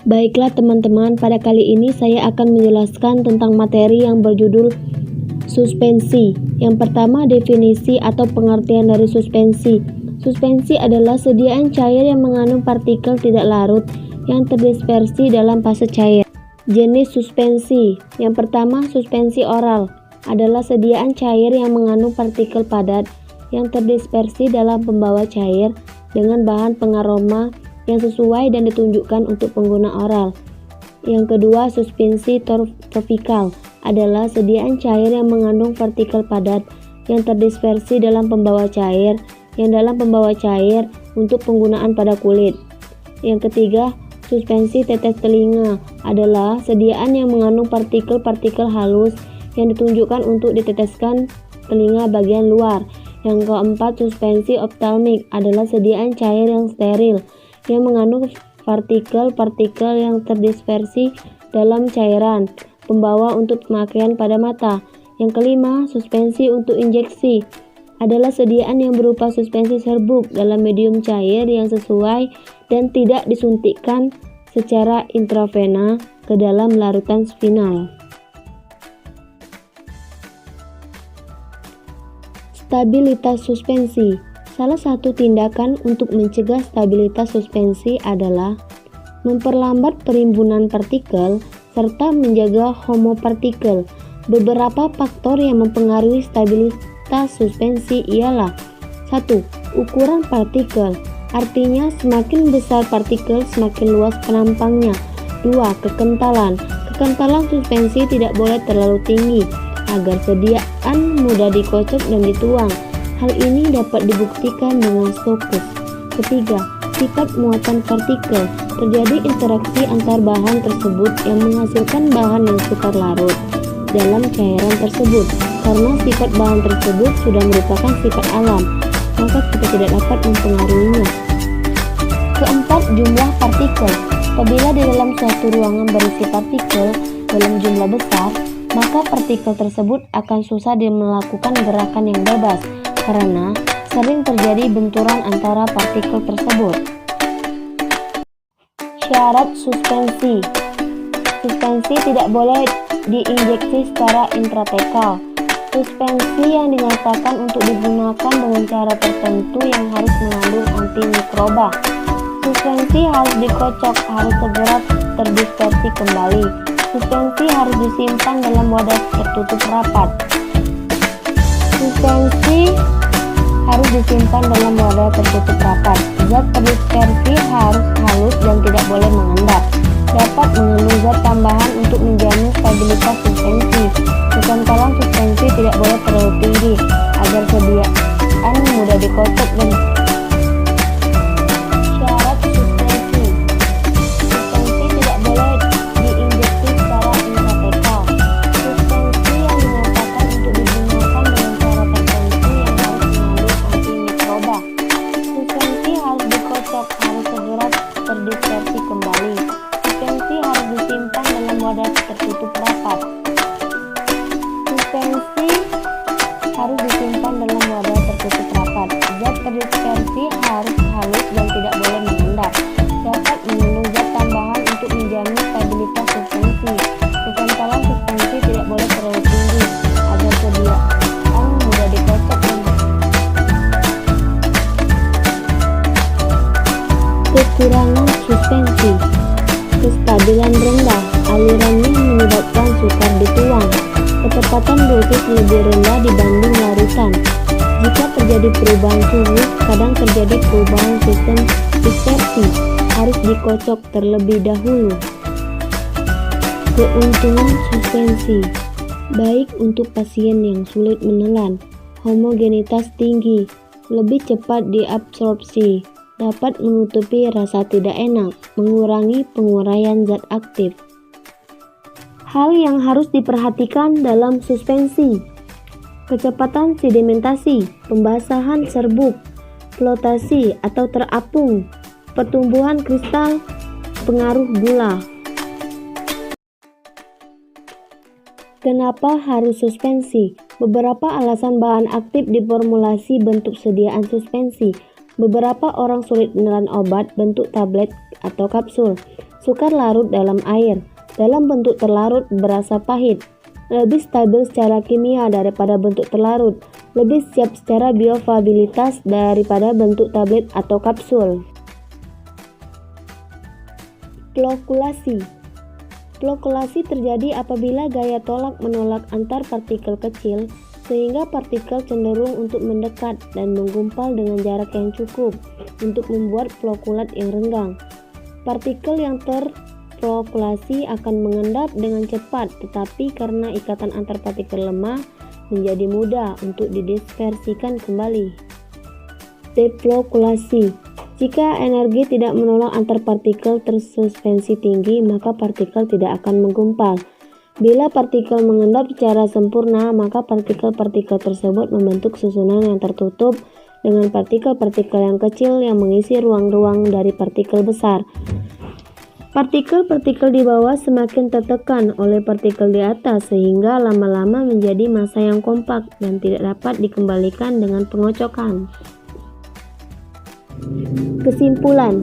Baiklah teman-teman, pada kali ini saya akan menjelaskan tentang materi yang berjudul suspensi. Yang pertama, definisi atau pengertian dari suspensi. Suspensi adalah sediaan cair yang mengandung partikel tidak larut yang terdispersi dalam fase cair. Jenis suspensi. Yang pertama, suspensi oral adalah sediaan cair yang mengandung partikel padat yang terdispersi dalam pembawa cair dengan bahan pengaroma yang sesuai dan ditunjukkan untuk pengguna oral. Yang kedua, suspensi tropikal adalah sediaan cair yang mengandung partikel padat yang terdispersi dalam pembawa cair untuk penggunaan pada kulit. Yang ketiga, suspensi tetes telinga adalah sediaan yang mengandung partikel-partikel halus yang ditunjukkan untuk diteteskan telinga bagian luar. Yang keempat, suspensi optalmik adalah sediaan cair yang steril yang mengandung partikel-partikel yang terdispersi dalam cairan pembawa untuk pemakaian pada mata. Yang kelima, suspensi untuk injeksi adalah sediaan yang berupa suspensi serbuk dalam medium cair yang sesuai dan tidak disuntikkan secara intravena ke dalam larutan spinal. Stabilitas suspensi. Salah satu tindakan untuk mencegah stabilitas suspensi adalah memperlambat perimbunan partikel serta menjaga homopartikel. Beberapa faktor yang mempengaruhi stabilitas suspensi ialah 1. Ukuran partikel, artinya semakin besar partikel semakin luas penampangnya. 2. Kekentalan. Kekentalan suspensi tidak boleh terlalu tinggi agar sediaan mudah dikocok dan dituang. Hal ini dapat dibuktikan dengan Stokes. Ketiga, sifat muatan partikel. Terjadi interaksi antar bahan tersebut yang menghasilkan bahan yang sukar larut dalam cairan tersebut. Karena sifat bahan tersebut sudah merupakan sifat alam, maka kita tidak dapat mempengaruhinya. Keempat, jumlah partikel. Apabila di dalam suatu ruangan berisi partikel dalam jumlah besar, maka partikel tersebut akan susah melakukan gerakan yang bebas karena sering terjadi benturan antara partikel tersebut. Syarat suspensi. Suspensi tidak boleh diinjeksi secara intratekal. Suspensi yang dinyatakan untuk digunakan dengan cara tertentu yang harus mengandung antimikroba. Suspensi harus dikocok, harus segera terdispersi kembali. Suspensi harus disimpan dalam wadah tertutup rapat. Suspensi harus disimpan dalam wadah tertutup rapat. Zat terdispersi harus halus dan tidak boleh mengendap. Dapat mengandung zat tambahan untuk menjamin stabilitas suspensi. Kekentalan suspensi tidak boleh terlalu tinggi agar sediaan mudah dikocok dan syarat suspensi. Suspensi tidak boleh diinjeksi secara intratekal. Suspensi yang dinyatakan untuk digunakan dengan cara tertentu yang harus mengandung antimikroba. Suspensi harus dikocok, harus segera terdispersi kembali. Suspensi harus disimpan dalam wadah tertutup rapat. Suspensi harus disimpan dalam wadah tertutup rapat. Zat terdispersi harus halus dan tidak boleh mengendap. Dapat mengandung zat tambahan untuk menjamin stabilitas suspensi. Kekentalan suspensi tidak boleh terlalu tinggi agar sediaan mudah dikocok dan kekurangan suspensi. Kestabilan rendah, alirannya menyebabkan sukar dituang. Ketepatan dosis lebih rendah dibanding larutan. Jika terjadi perubahan suhu, kadang terjadi perubahan sistem dispersi, harus dikocok terlebih dahulu. Keuntungan suspensi. Baik untuk pasien yang sulit menelan, homogenitas tinggi, lebih cepat diabsorpsi, dapat menutupi rasa tidak enak, mengurangi penguraian zat aktif. Hal yang harus diperhatikan dalam suspensi: kecepatan sedimentasi, pembasahan serbuk, flotasi atau terapung, pertumbuhan kristal, pengaruh gula. Kenapa harus suspensi? Beberapa alasan bahan aktif diformulasi bentuk sediaan suspensi. Beberapa orang sulit menelan obat bentuk tablet atau kapsul. Sukar larut dalam air, dalam bentuk terlarut berasa pahit, lebih stabil secara kimia daripada bentuk terlarut, lebih siap secara bioavailabilitas daripada bentuk tablet atau kapsul. Flokulasi. Flokulasi terjadi apabila gaya tolak menolak antar partikel kecil sehingga partikel cenderung untuk mendekat dan menggumpal dengan jarak yang cukup untuk membuat flokulat yang renggang. Partikel yang terflokulasi akan mengendap dengan cepat, tetapi karena ikatan antar partikel lemah menjadi mudah untuk didispersikan kembali. Deflokulasi. Jika energi tidak menolak antar partikel tersuspensi tinggi, maka partikel tidak akan menggumpal. Bila partikel mengendap secara sempurna, maka partikel-partikel tersebut membentuk susunan yang tertutup dengan partikel-partikel yang kecil yang mengisi ruang-ruang dari partikel besar. Partikel-partikel di bawah semakin tertekan oleh partikel di atas sehingga lama-lama menjadi massa yang kompak dan tidak dapat dikembalikan dengan pengocokan. Kesimpulan,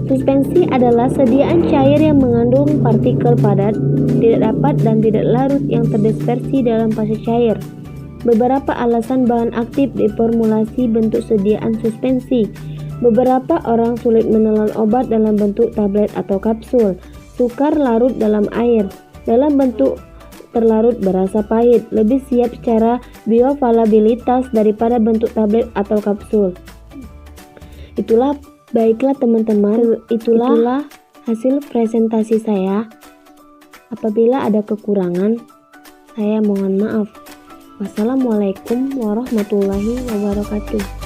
suspensi adalah sediaan cair yang mengandung partikel padat, tidak dapat dan tidak larut yang terdispersi dalam fase cair. Beberapa alasan bahan aktif diformulasi bentuk sediaan suspensi. Beberapa orang sulit menelan obat dalam bentuk tablet atau kapsul. Sukar larut dalam air, dalam bentuk terlarut berasa pahit, lebih siap secara bioavailabilitas daripada bentuk tablet atau kapsul. Baiklah teman-teman, itulah hasil presentasi saya. Apabila ada kekurangan, saya mohon maaf. Wassalamualaikum warahmatullahi wabarakatuh.